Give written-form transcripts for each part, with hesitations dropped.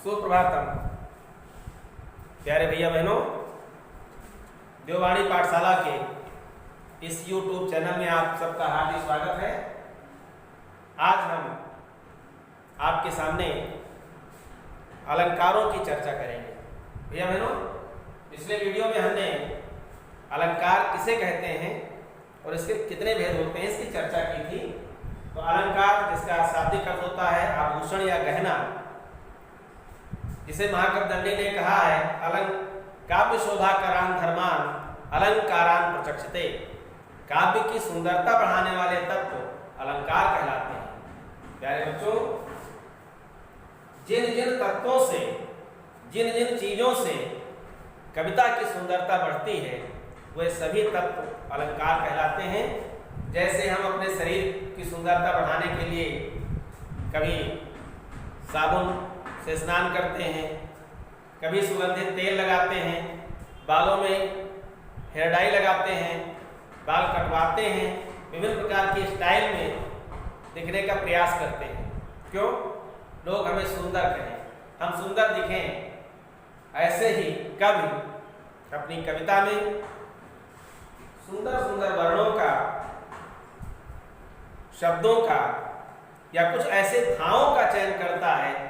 सुप्रभातम। प्यारे भैया बहनों, देववाणी पाठशाला के इस YouTube चैनल में आप सबका हार्दिक स्वागत है। आज हम आपके सामने अलंकारों की चर्चा करेंगे। भैया बहनों, पिछले वीडियो में हमने अलंकार किसे कहते हैं और इसके कितने भेद होते हैं इसकी चर्चा की थी। तो अलंकार जिसका शाब्दिक अर्थ होता है आभूषण या गहना, जिसे महाकवि दंडी ने कहा है काव्य शोभा करान धर्मान अलंकारान प्रचक्षते। काव्य की सुंदरता बढ़ाने वाले तत्व अलंकार कहलाते हैं। प्यारे बच्चों, जिन जिन तत्वों से, जिन जिन चीजों से कविता की सुंदरता बढ़ती है वे सभी तत्व अलंकार कहलाते हैं। जैसे हम अपने शरीर की सुंदरता बढ़ाने के लिए कभी साबुन से स्नान करते हैं, कभी सुगंधित तेल लगाते हैं, बालों में हेयर डाई लगाते हैं, बाल कटवाते हैं, विभिन्न प्रकार की स्टाइल में दिखने का प्रयास करते हैं। क्यों? लोग हमें सुंदर कहें, हम सुंदर दिखें। ऐसे ही कवि अपनी कविता में सुंदर सुंदर वर्णों का, शब्दों का या कुछ ऐसे भावों का चयन करता है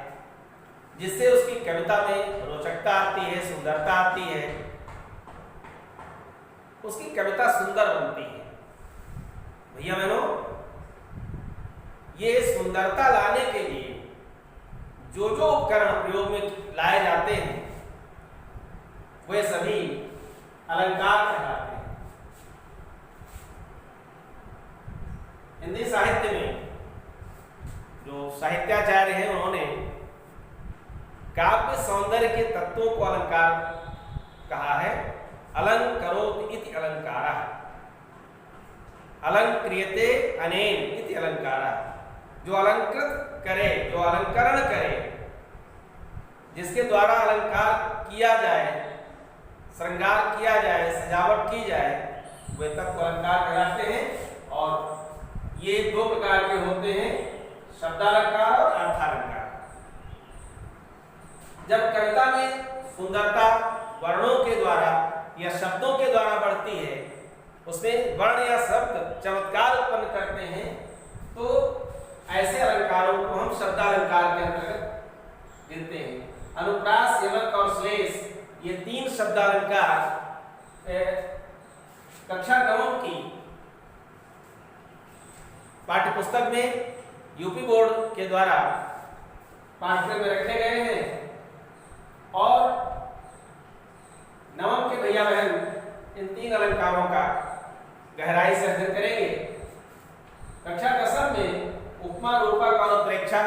जिससे उसकी कविता में रोचकता आती है, सुंदरता आती है, उसकी कविता सुंदर बनती है। भैया बहनों, ये सुंदरता लाने के लिए जो जो उपकरण प्रयोग में लाए जाते हैं वे सभी अलंकार कहलाते हैं। हिंदी साहित्य में जो साहित्याचार्य हैं उन्होंने काव्य सौंदर्य के तत्वों को अलंकार कहा है। अलंकरोति इति अलंकारः, अलंक्रियते अनेन इति अलंकारः। जो अलंकृत करे, जो अलंकरण करे, जिसके द्वारा अलंकार किया जाए, श्रृंगार किया जाए, सजावट की जाए, वे तत्व अलंकार कहलाते हैं। और ये दो प्रकार के होते हैं, शब्दालंकार और अर्थालंकार। जब कविता में सुंदरता वर्णों के द्वारा या शब्दों के द्वारा बढ़ती है, उसमें वर्ण या शब्द चमत्कार उत्पन्न करते हैं, तो ऐसे अलंकारों को हम शब्दालंकार के अंतर्गत गिनते हैं। अनुप्रास, यमक और श्लेष, ये तीन शब्दालंकार कक्षा नवम की पाठ्यपुस्तक में यूपी बोर्ड के द्वारा पाठ्यक्रम में रखे गए हैं। और नवम के भैया बहन इन तीन अलंकारों का गहराई से अध्ययन करेंगे। कक्षा दसम में उपमा, रूपक और उत्प्रेक्षा,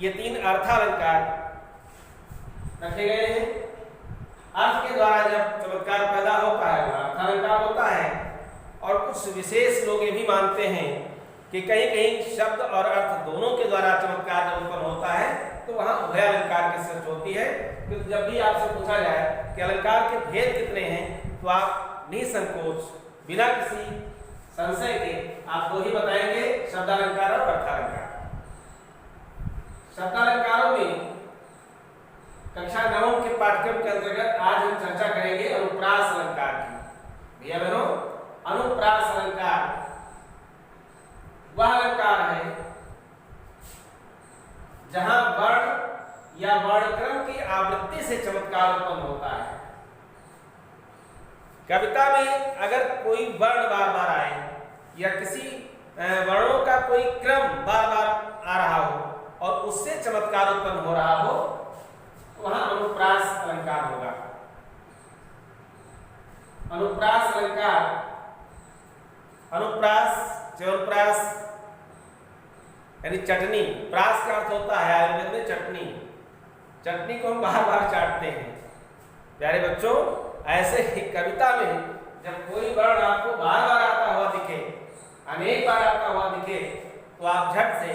ये तीन अर्थालंकार रखे गए हैं। अर्थ के द्वारा जब चमत्कार पैदा होता है वह अर्थालंकार होता है। और कुछ विशेष लोग ये भी मानते हैं कि कहीं कहीं शब्द और अर्थ दोनों के द्वारा चमत्कार जब उत्पन्न होता है तो वहां उभय अलंकार की सृष्टि होती है। क्योंकि जब भी आपसे पूछा जाए कि अलंकार के भेद कितने हैं तो आप निसंकोच बिना किसी संशय के आप दो ही बताएंगे, शब्दालंकार और अर्थालंकार। शब्दालंकारों में कक्षा नवम के पाठ्यक्रम के अंतर्गत आज हम चर्चा करेंगे अनुप्रास अलंकार की। भैया बहनों, अनुप्रास अलंकार वह अलंकार है जहां वर्ण या वर्णक्रम की आवृत्ति से चमत्कार उत्पन्न होता है। कविता में अगर कोई वर्ण बार बार आए या किसी वर्णों का कोई क्रम बार बार आ रहा हो और उससे चमत्कार उत्पन्न हो रहा हो तो वहां अनुप्रास अलंकार होगा। अनुप्रास अलंकार, अनुप्रास, च्यवनप्रास यानी चटनी। प्रास का अर्थ होता है आयुर्वेद में चटनी। चटनी को हम बार बार चाटते हैं। प्यारे बच्चों, ऐसे ही कविता में जब कोई वर्ण आपको बार बार आता हुआ दिखे, अनेक बार आता हुआ दिखे, तो आप झट से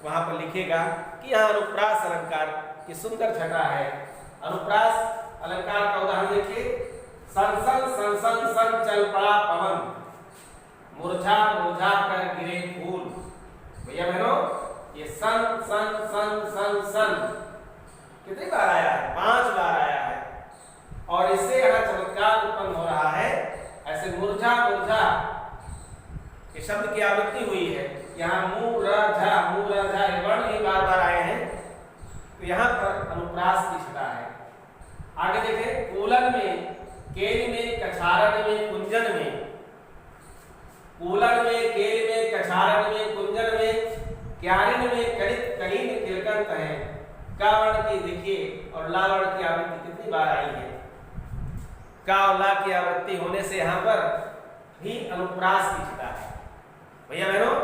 वहां पर लिखिएगा कि यहाँ अनुप्रास अलंकार की सुंदर छटा है। अनुप्रास अलंकार का उदाहरण देखिए। सन सन सन सन सन चल पड़ा पवन, मुरझा मुरझा कर गिरे फूल। भैया बहनों, ये सन सन सन सन सन कितनी बार आया है? 5 बार आया है। और इससे यहाँ चमत्कार उत्पन्न हो रहा है। ऐसे मूर्झा मूर्झा ये शब्द की आवृत्ति हुई है। यहाँ मूर्झा मूर्झा ये वर्ण ही बार बार आए हैं, तो यहाँ पर अनुप्रास की छटा है। आगे देखें, कूलन में, केल में, कछारण में, कुंजन में, कूलन में, केल में, कछारण में, कुंजन में, क्यारिन में, कलित कलीन किलकंत है। का वर्ण की देखिए और ला वर्ण की आवृत्ति कितनी बार आई है। का और ला की आवृत्ति होने से यहाँ पर भी अनुप्रास की छटा है। भैया बहनों,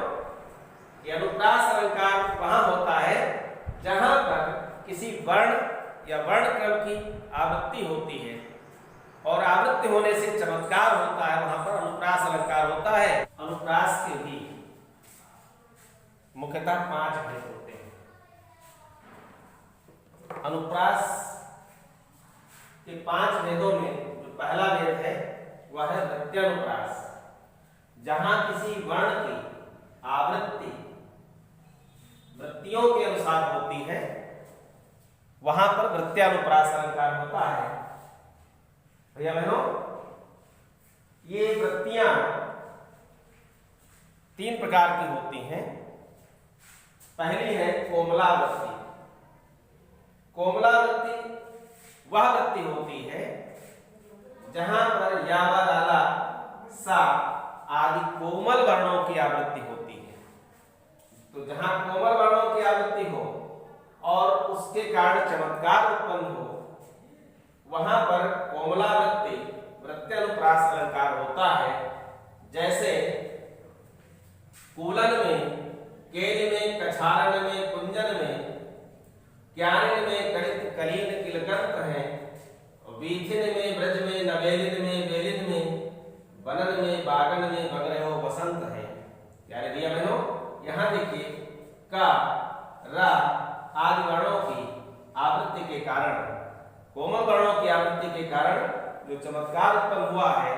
ये अनुप्रास अलंकार वहां होता है जहां पर किसी वर्ण या वर्ण क्रम की आवृत्ति होती है और आवृत्ति होने से चमत्कार होता है, वहां पर अनुप्रास अलंकार होता है। अनुप्रास के भी मुख्यतः 5 भेद होते हैं। अनुप्रास के 5 भेदों में जो पहला भेद है वह है वृत्यानुप्रास, जहां किसी वर्ण की आवृत्ति वृत्तियों के अनुसार होती है, वहां पर वृत्यानुप्रास अलंकार होता है। भैया बहनों, ये वृत्तियां 3 प्रकार की होती हैं। पहली है कोमला वृत्ति। कोमला वृत्ति वह वृत्ति होती है जहां पर या, वा, ला, ला, सा आदि कोमल वर्णों की आवृत्ति होती है। तो जहां कोमल वर्णों की आवृत्ति हो और उसके कारण चमत्कार उत्पन्न हो, वहां पर कोमला वृत्ति वृत्यानुप्रास अलंकार होता है। जैसे कूलन में, केल में, कछारण में, कुंजन में, क्यारिन में, कलित कलीन किलकंत है, बीथिन में, ब्रज में, नवेलिन में, बेलिन में, बनन में, बागन में, बगरहो वसंत है। प्यारे भैया बहनों, यहाँ देखिए का, रा आदि वर्णों की आवृत्ति के कारण, कोमल वर्णों की आवृत्ति के कारण जो चमत्कार उत्पन्न हुआ है,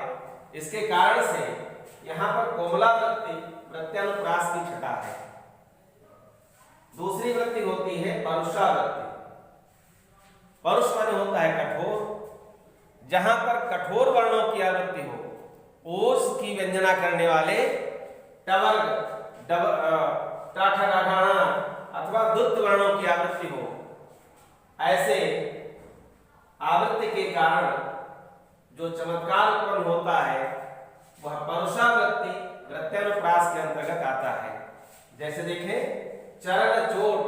इसके कारण से यहाँ पर कोमला वृत्ति वृत्यानुप्रास की छटा है। दूसरी वृत्ति होती है परुषा वृत्ति। परुष माने होता है कठोर, जहां पर कठोर वर्णों की आवृत्ति हो, ओस की व्यंजना करने वाले टवर्ग, टाठा अथवा दुत्त वर्णों की आवृत्ति हो, ऐसे आवृत्ति के कारण जो चमत्कार उत्पन्न होता है वह परुषा वृत्ति वृत्यानुप्रास के अंतर्गत आता है। जैसे देखें, चरण चोट,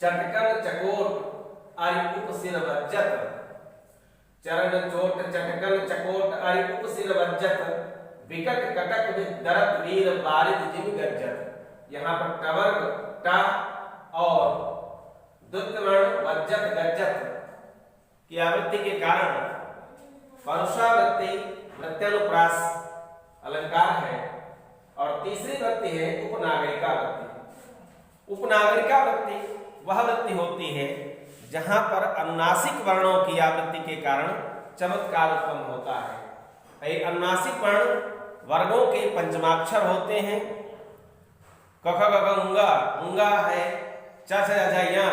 चटकन चकोट अरिपुप सिर वज्जत। चरण चोट, चटकन चकोट अरिपुप सिर वज्जत, विकट कटक दरत वीर बारिद जिम गज्जत। यहाँ पर टवर्ग, टा और दुत्त वर्ण वज्जत गज्जत की आवृत्ति के कारण परुषा वृत्ति वृत्यानुप्रास अलंकार है। और तीसरी वृत्ति है उपनागरिका वृत्ति। उपनागरिका वृत्ति वह वृत्ति होती है जहां पर अनुनासिक वर्णों की आवृत्ति के कारण चमत्कार उत्पन्न होता है। ये अनुनासिक वर्ण वर्गों के पंचमाक्षर होते हैं। क ख ग घ उंगा, उंगा है, च छ ज य,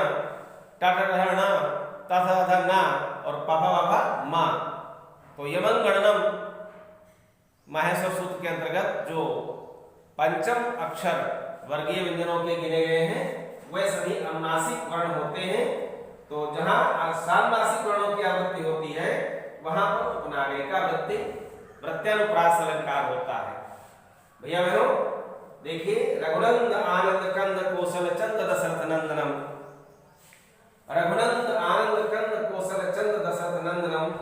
ट ठ ढ ण, त थ थ न और प फ फ म। तो यमन गणनम माहेश्वर सूत्र के अंतर्गत जो पंचम अक्षर वर्गीय व्यंजनों के गिने गए हैं वे सभी अनुनासिक वर्ण होते हैं। तो जहां सानुनासिक वर्णों की आवृत्ति होती है वहां पर उपनागरिका वृत्ति वृत्यानुप्रास अलंकार होता है। भैया बहनों, देखिए, रघुनंद आनंद कंद कौशल चंद दशरथ नंदनम। रघुनंद आनंद कंद कौशल चंद दशरथ नंदनम,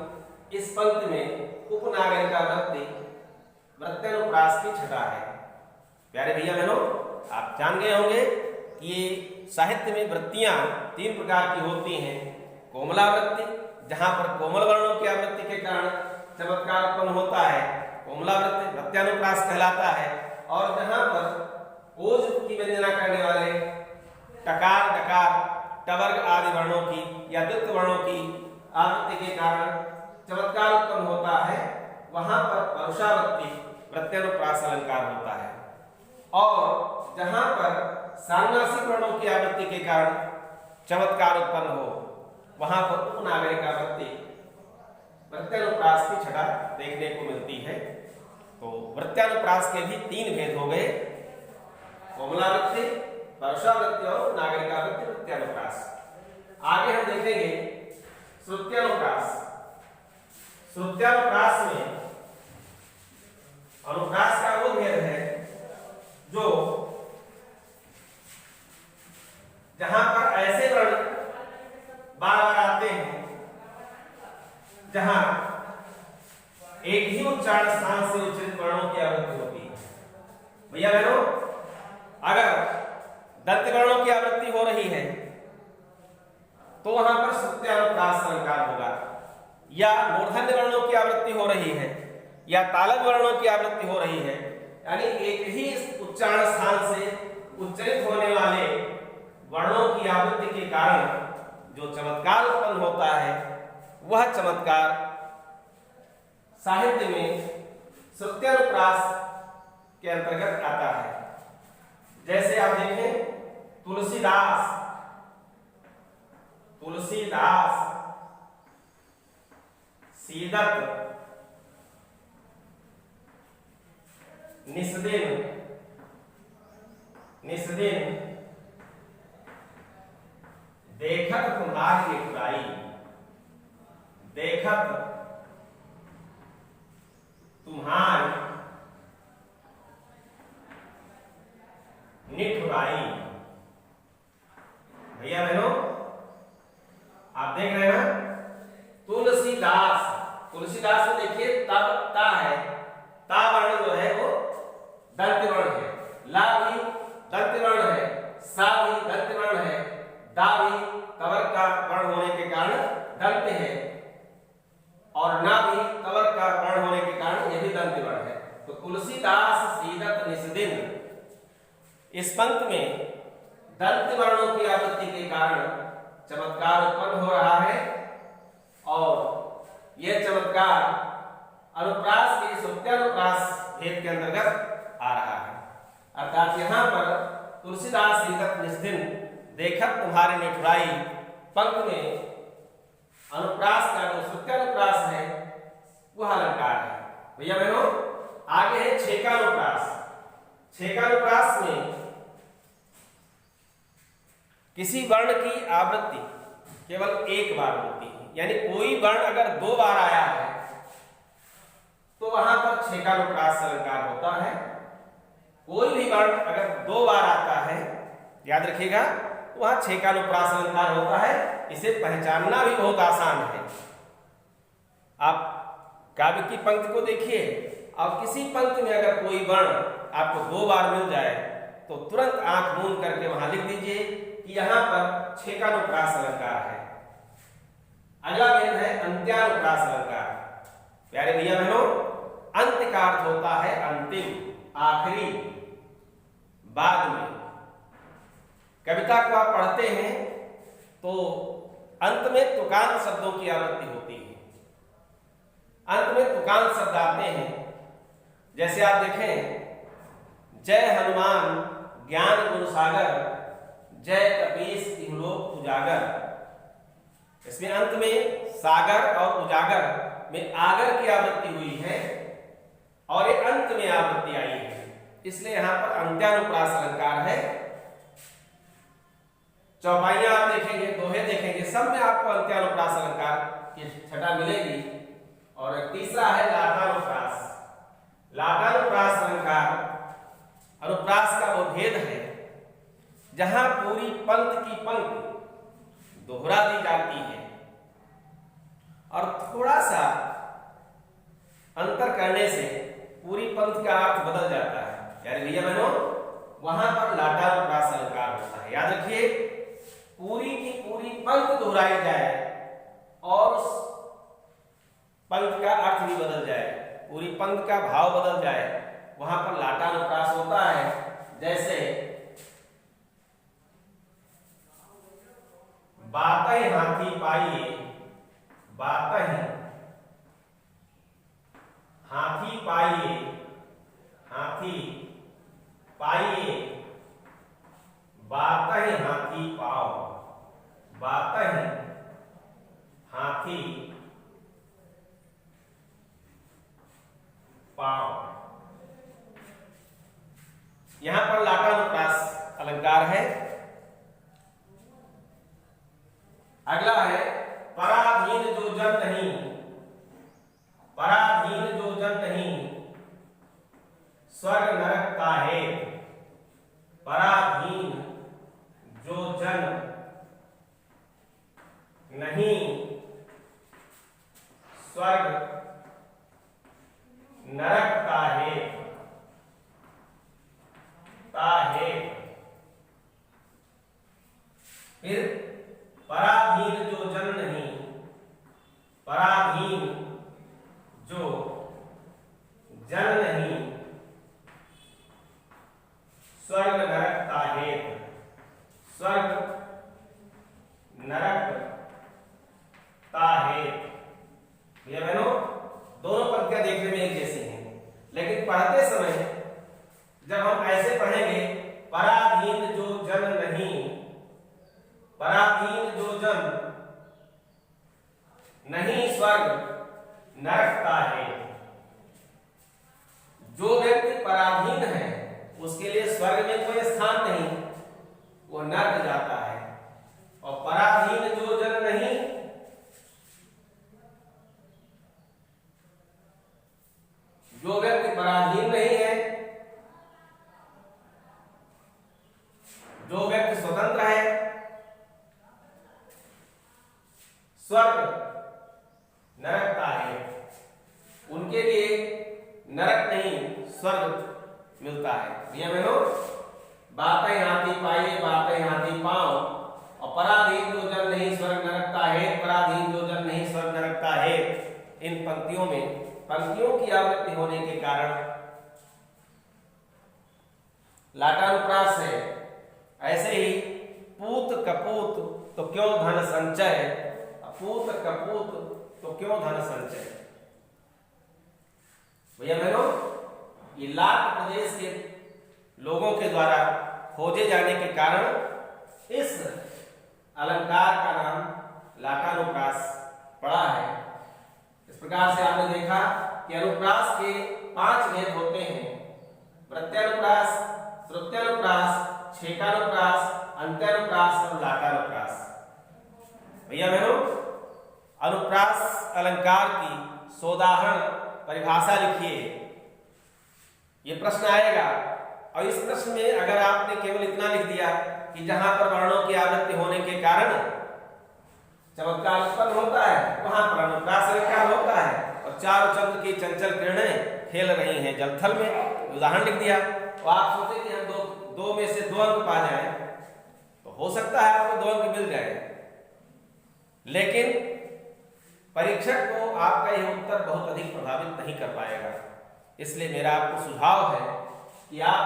इस पंक्ति में उपनागरिका वृत्ति वृत्यानुप्रास की छटा है। प्यारे भैया बहनों, आप जान गए होंगे कि ये साहित्य में वृत्तियां 3 प्रकार की होती हैं। कोमला वृत्ति, जहां पर कोमल वर्णों की आवृत्ति के कारण चमत्कार उत्पन्न होता है, कोमला वृत्ति वृत्यानुप्रास कहलाता है। और जहां पर ओज की व्यंजना करने वाले टकार, डकार, टवर्ग आदि वर्णों की या दुत्त वर्णों की आवृत्ति के कारण चमत्कार उत्पन्न होता है, वहां पर परुषा वृत्ति वृत्यानुप्रास अलंकार होता है। और जहां पर सानुनासिक वर्णों की आवृत्ति के कारण चमत्कार उत्पन्न हो, वहां पर उपनागरिकावृत्ति वृत्यानुप्रास की छटा देखने को मिलती है। तो वृत्यानुप्रास के भी 3 भेद हो गए, कोमलावृत्ति, वर्षावृत्ति और नागरिकावृत्ति वृत्यानुप्रास। आगे हम देखेंगे श्रुत्यानुप्रास। श्रुत्यानुप्रास में अनुप्रास का वो भेद है जो जहां पर ऐसे वर्ण बार बार आते हैं जहां एक ही उच्चारण स्थान से उच्चरित वर्णों की आवृत्ति होती है। भैया बहनों, अगर दंत वर्णों की आवृत्ति हो रही है तो वहां पर श्रुत्यानुप्रास अलंकार होगा, या मूर्धन्य वर्णों की आवृत्ति हो रही है या तालव्य वर्णों की आवृत्ति हो रही है, यानी एक ही उच्चारण स्थान से उच्चरित होने वाले वर्णों की आवृत्ति के कारण जो चमत्कार उत्पन्न होता है वह चमत्कार साहित्य में श्रुत्यानुप्रास के अंतर्गत आता है। जैसे आप देखें तुलसीदास, सीदत, निस्दिन, देखत तुम्हारी निठुराई, देखत तुम्हारी निठुराई। भैया बहनों, आप देख रहे हैं तुलसीदास, तुलसीदास में देखिए तब ता है, ता वर्ण जो है वो दंत वर्ण है, ला भी दंत वर्ण है, सा भी दंत वर्ण है, दा भी कवर का वर्ण होने के कारण दंत है, और ना भी कवर का वर्ण होने के कारण यह भी दंत वर्ण है। तो तुलसीदास सीदत निस्दिन, इस पंक्ति में दंत वर्णों की आवृत्ति के कारण चमत्कार उत्पन्न हो रहा है, और यह चमत्कार अनुप्रास के श्रुत्यानुप्रास भेद के अंतर्गत आ रहा है। अर्थात यहाँ पर तुलसीदास सीदत निस्दिन, देखत तुम्हारी निठुराई पंक्ति में अनुप्रास का जो श्रुत्यानुप्रास है वह अलंकार है। भैया बहनों, आगे है छेकानुप्रास। छेकानुप्रास में किसी वर्ण की आवृत्ति केवल एक बार होती है, यानी कोई वर्ण अगर 2 बार आया है तो वहां पर छेकानुप्रास अलंकार होता है। कोई भी वर्ण अगर 2 बार आता है, याद रखिएगा, तो वहां छेकानुप्रास अलंकार होता है। इसे पहचानना भी बहुत आसान है। आप काव्य की पंक्ति को देखिए, और किसी पंक्ति में अगर कोई वर्ण आपको 2 बार मिल जाए तो तुरंत आंख मूंद करके वहां लिख दीजिए कि यहां पर छेकानुप्रास अलंकार है। अगला भेद है अंत्यानुप्रास अलंकार। प्यारे भैया बहनों, अंत का अर्थ होता है अंतिम, आखिरी, बाद में। कविता को आप पढ़ते हैं तो अंत में तुकांत शब्दों की आवृत्ति होती है। अंत में तुकांत शब्द आते हैं, जैसे आप देखें जय हनुमान ज्ञान गुण सागर, जय कपीस इहलोक उजागर। इसमें अंत में सागर और उजागर में आगर की आवृत्ति हुई है और ये अंत में आवृत्ति आई है, इसलिए यहां पर अंत्यानुप्रास अलंकार है। चौपाइयां आप देखेंगे, दोहे देखेंगे, सब में आपको अंत्यानुप्रास अलंकार की छटा मिलेगी। और तीसरा है लाटानुप्रास। लाटानुप्रास अलंकार अनुप्रास का वो भेद है जहां पूरी पंक्ति की पंक्ति दोहरा दी जाती है और थोड़ा सा अंतर करने से पूरी पंक्ति का अर्थ बदल जाता है। यानी भैया बहनों, वहां पर लाटानुप्रास अलंकार होता है। याद रखिए, पूरी की पूरी पंक्ति दोहराई जाए और उस पंक्ति का अर्थ भी बदल जाए, पूरी पंक्ति का भाव बदल जाए, वहां पर लाटानुप्रास होता है। जैसे बातें हाथी पाइए, बातें हाथी पाइए, हाथी पाइए, बातें हाथी पाओ। अगला है पराधीन जो जन नहीं, पराधीन जो जन नहीं स्वर्ग नरक काहे। पराधीन जो जन नहीं स्वर्ग नरक काहे, काहे। फिर पराधीन जो जन नहीं, पराधीन जो जन नहीं स्वर्ग नरक काहे, स्वर्ग नरक काहे। भैया बहनों, दोनों पंक्तियां देखने में एक जैसी हैं, लेकिन पढ़ते समय जब हम ऐसे पढ़ेंगे पराधीन जो जन नहीं, पराधीन जो जन नहीं स्वर्ग नरक काहे। जो व्यक्ति पराधीन है उसके लिए स्वर्ग में कोई स्थान नहीं, वो नरक जाता है। और पराधीन जो जन नहीं, जो व्यक्ति पराधीन नहीं है, जो व्यक्ति स्वतंत्र है, स्वर्ग नरक काहे, उनके लिए नरक नहीं स्वर्ग मिलता है। भैया बहनों, बातें हाथी पाइए बातें हाथी पाओ, और पराधीन जो जन नहीं स्वर्ग नरक काहे, पराधीन जो जन नहीं स्वर्ग नरक काहे। इन पंक्तियों में पंक्तियों की आवृत्ति होने के कारण लाटानुप्रास है। ऐसे ही पूत कपूत तो क्यों धन संचय, पूत कपूत तो क्यों धन संचय। भैया बहनों, ये लाट प्रदेश के लोगों के द्वारा खोजे जाने के कारण इस अलंकार का नाम लाटानुप्रास पड़ा है। इस प्रकार से आपने देखा कि अनुप्रास के 5 भेद होते हैं, प्रत्यानुप्रास, श्रुत्यानुप्रास, छेकानुप्रास, अंत्यानुप्रास और लाटानुप्रास। भैया बहनों, अनुप्रास अलंकार की सोदाहरण परिभाषा लिखिए। ये प्रश्न आएगा, और इस प्रश्न में अगर आपने केवल इतना लिख दिया कि जहां पर वर्णों की आवृत्ति होने के कारण चमत्कार उत्पन्न होता है वहां पर अनुप्रास अलंकार होता है, और चारों चंद्र की चंचल किरणें खेल रही हैं जलथल में, उदाहरण लिख दिया। तो आप सोचे कि हम दो में से 2 अंक पा जाएं, तो हो सकता है आपको 2 अंक मिल जाए, लेकिन परीक्षक को आपका यह उत्तर बहुत अधिक प्रभावित नहीं कर पाएगा। इसलिए मेरा आपको सुझाव है कि आप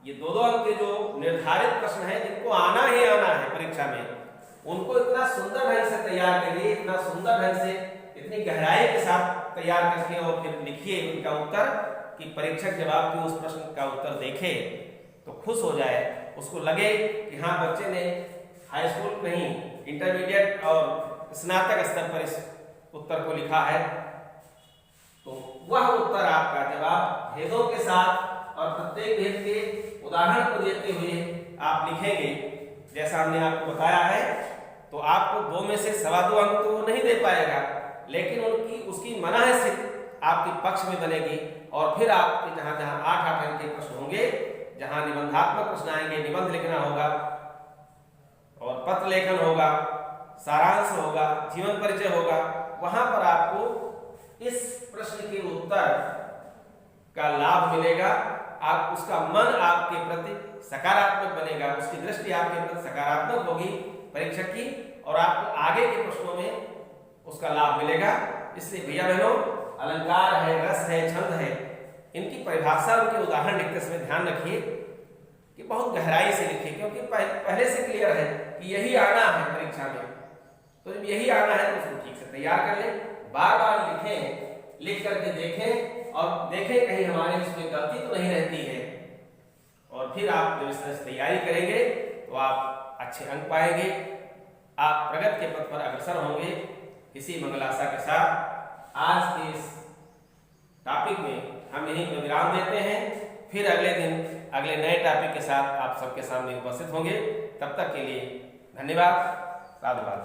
ये 2-2 अंक के जो निर्धारित प्रश्न हैं जिनको आना ही आना है परीक्षा में, उनको इतना सुंदर ढंग से तैयार करिए, इतना सुंदर ढंग से, इतनी गहराई के साथ तैयार करके और फिर लिखिए उनका उत्तर, कि परीक्षक जब आपके उस प्रश्न का उत्तर देखे तो खुश हो जाए, उसको लगे कि हाँ बच्चे ने हाई स्कूल नहीं इंटरमीडिएट और स्नातक स्तर पर इस उत्तर को लिखा है। तो वह उत्तर आपका जब आप भेदों के साथ और प्रत्येक भेद के उदाहरण को देते हुए आप लिखेंगे जैसा हमने आपको बताया है, तो आपको 2 में से 2.25 अंक तो वो नहीं दे पाएगा, लेकिन उसकी मनाह से आपके पक्ष में बनेगी। और फिर आपके जहां जहां 8-8 अंक के प्रश्न होंगे, जहां निबंधात्मक प्रश्न आएंगे, निबंध लिखना होगा और पत्र लेखन होगा, सारांश होगा, जीवन परिचय होगा, वहां पर आपको इस प्रश्न के उत्तर का लाभ मिलेगा। आप उसका मन आपके प्रति सकारात्मक बनेगा, उसकी दृष्टि आपके प्रति सकारात्मक होगी परीक्षक की, और आपको आगे के प्रश्नों में उसका लाभ मिलेगा। इसलिए भैया बहनों, अलंकार है, रस है, छंद है, इनकी परिभाषा, उनके उदाहरण लिखते समय ध्यान रखिए कि बहुत गहराई से लिखिए, क्योंकि पहले से क्लियर है कि यही आना है परीक्षा में। तो जब यही आना है तो उसको ठीक से तैयार कर लें, बार बार लिखें, लिख करके देखें और देखें कहीं हमारे इसमें गलती तो नहीं रहती है, और फिर आप जब इस तरह से तैयारी करेंगे तो आप अच्छे अंक पाएंगे, आप प्रगति के पथ पर अग्रसर होंगे। इसी मंगल आशा के साथ आज के इस टॉपिक में हम यहीं पर विराम देते हैं। फिर अगले दिन अगले नए टॉपिक के साथ आप सबके सामने उपस्थित होंगे। तब तक के लिए धन्यवाद, साधुवाद।